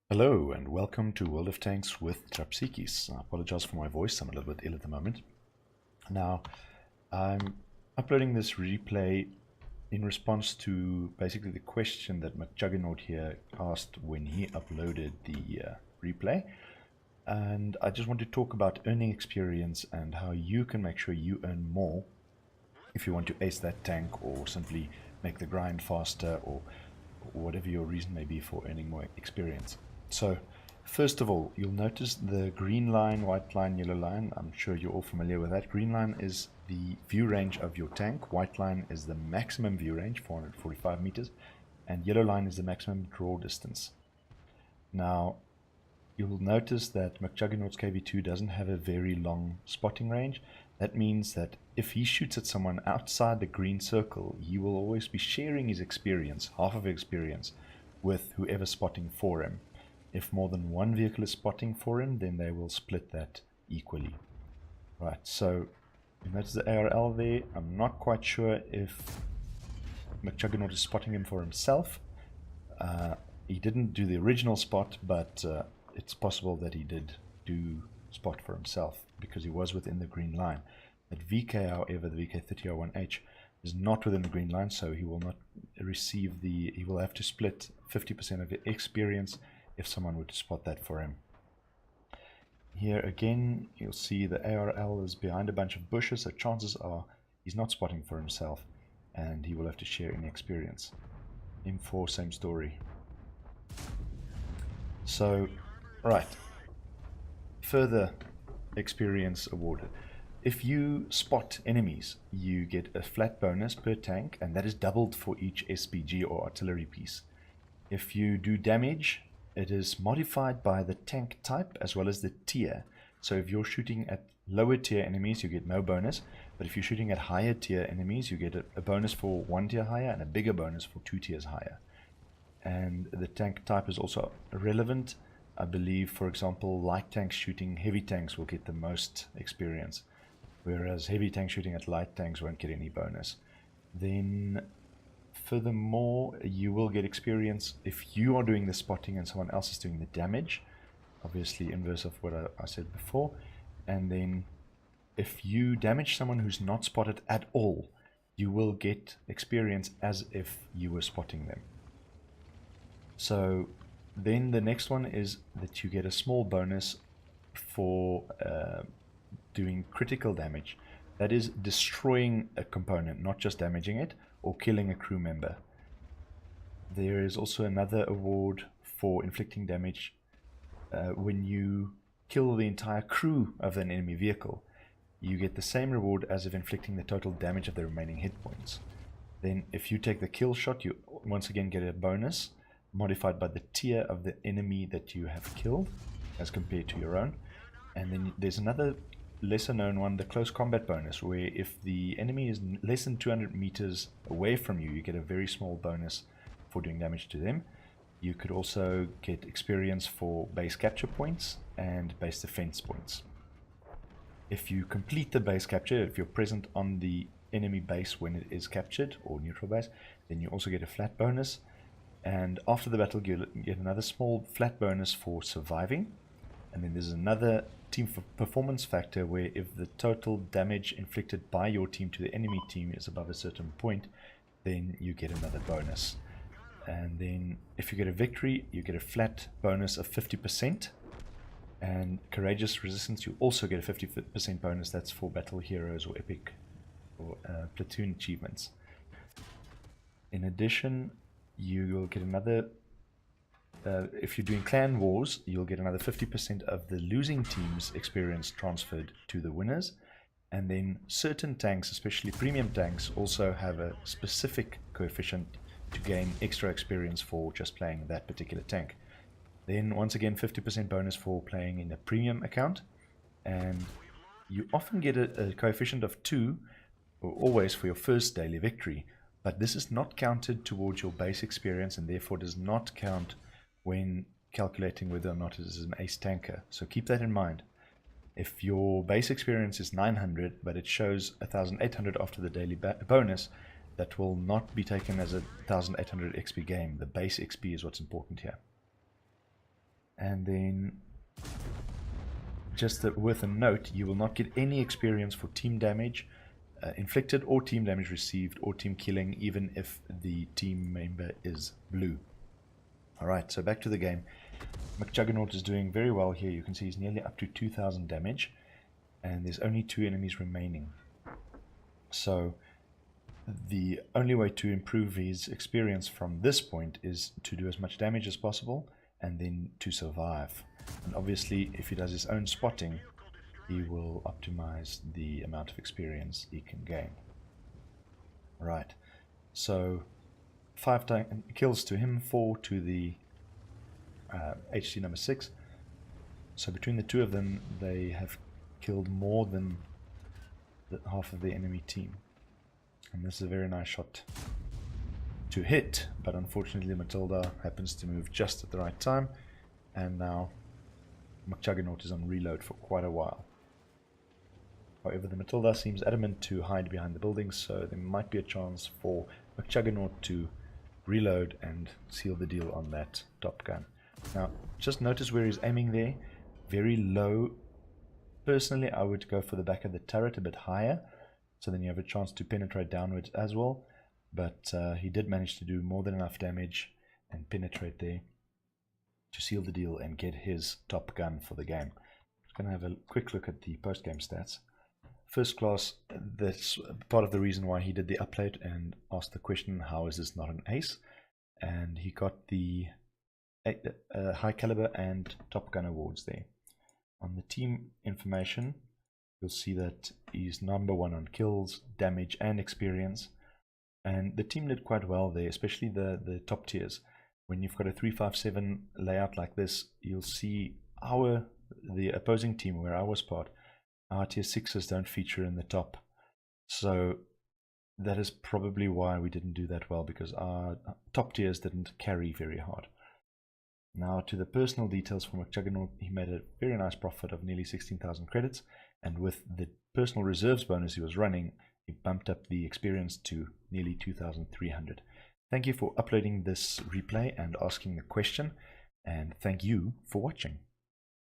Hello and welcome to World of Tanks with Trapsikis. I apologize for my voice, I'm a little bit ill at the moment. Now, I'm uploading this replay in response to basically the question that McChuggernaut here asked when he uploaded the replay. And I just want to talk about earning experience and how you can make sure you earn more if you want to ace that tank or simply make the grind faster or whatever your reason may be for earning more experience. So, first of all, you'll notice the green line, white line, yellow line. I'm sure you're all familiar with that. Green line is the view range of your tank. White line is the maximum view range, 445 meters. And yellow line is the maximum draw distance. Now, you'll notice that McChuggernaut's KV2 doesn't have a very long spotting range. That means that if he shoots at someone outside the green circle, he will always be sharing his experience, half of his experience, with whoever's spotting for him. If more than one vehicle is spotting for him, then they will split that equally. Right, so you notice the ARL there. I'm not quite sure if McChuggernaut is spotting him for himself. He didn't do the original spot, but it's possible that he did do spot for himself because he was within the green line. At VK, however, the VK3001H is not within the green line, so he will not receive he will have to split 50% of the experience if someone were to spot that for him. Here again, you'll see the ARL is behind a bunch of bushes, so chances are he's not spotting for himself, and he will have to share any experience. M4, same story. So, right, further experience awarded. If you spot enemies, you get a flat bonus per tank, and that is doubled for each SPG or artillery piece. If you do damage, it is modified by the tank type as well as the tier. So if you're shooting at lower tier enemies, you get no bonus. But if you're shooting at higher tier enemies, you get a bonus for 1 tier higher and a bigger bonus for 2 tiers higher. And the tank type is also relevant. I believe, for example, light tanks shooting heavy tanks will get the most experience, whereas heavy tanks shooting at light tanks won't get any bonus. Then furthermore, you will get experience if you are doing the spotting and someone else is doing the damage. Obviously inverse of what I said before. And then if you damage someone who's not spotted at all, you will get experience as if you were spotting them. So then the next one is that you get a small bonus for doing critical damage. That is destroying a component, not just damaging it or killing a crew member. There is also another award for inflicting damage when you kill the entire crew of an enemy vehicle. You get the same reward as if inflicting the total damage of the remaining hit points. Then if you take the kill shot, you once again get a bonus modified by the tier of the enemy that you have killed as compared to your own. And then there's another lesser known one, the close combat bonus, where if the enemy is less than 200 meters away from you, you get a very small bonus for doing damage to them. You could also get experience for base capture points and base defense points. If you complete the base capture, if you're present on the enemy base when it is captured, or neutral base, then you also get a flat bonus. And after the battle, you get another small flat bonus for surviving. And then there's another team performance factor where if the total damage inflicted by your team to the enemy team is above a certain point, then you get another bonus. And then if you get a victory, you get a flat bonus of 50%. And courageous resistance, you also get a 50% bonus. That's for battle heroes or epic or platoon achievements. In addition, you will get another if you're doing clan wars, you'll get another 50% of the losing team's experience transferred to the winners. And then certain tanks, especially premium tanks, also have a specific coefficient to gain extra experience for just playing that particular tank. Then once again 50% bonus for playing in a premium account, and you often get a coefficient of 2, or always, for your first daily victory, but this is not counted towards your base experience and therefore does not count when calculating whether or not it is an ace tanker. So keep that in mind. If your base experience is 900 but it shows 1800 after the daily bonus, that will not be taken as a 1800 XP game. The base XP is what's important here. And then, just worth a note, you will not get any experience for team damage inflicted or team damage received or team killing, even if the team member is blue. Alright, so back to the game. McChuggernaut is doing very well here. You can see he's nearly up to 2000 damage, and there's only 2 enemies remaining. So the only way to improve his experience from this point is to do as much damage as possible and then to survive. And obviously, if he does his own spotting, he will optimize the amount of experience he can gain. Right, so 5 kills to him, 4 to the HC number 6. So between the two of them, they have killed more than half of the enemy team. And this is a very nice shot to hit, but unfortunately Matilda happens to move just at the right time, and now McChuggernaut is on reload for quite a while. However, the Matilda seems adamant to hide behind the buildings, so there might be a chance for McChuggernaut to reload and seal the deal on that top gun. Now, just notice where he's aiming there, very low. Personally, I would go for the back of the turret a bit higher, so then you have a chance to penetrate downwards as well. But he did manage to do more than enough damage and penetrate there to seal the deal and get his top gun for the game. I'm going to have a quick look at the post-game stats. First class, that's part of the reason why he did the upload and asked the question, how is this not an ace? And he got the high caliber and top gun awards there. On the team information, you'll see that he's number 1 on kills, damage and experience. And the team did quite well there, especially the top tiers. When you've got a 3-5-7 layout like this, you'll see the opposing team where I was part, our tier 6s don't feature in the top. So that is probably why we didn't do that well, because our top tiers didn't carry very hard. Now to the personal details for McChuggernaut, he made a very nice profit of nearly 16,000 credits, and with the personal reserves bonus he was running, he bumped up the experience to nearly 2,300. Thank you for uploading this replay and asking the question, and thank you for watching.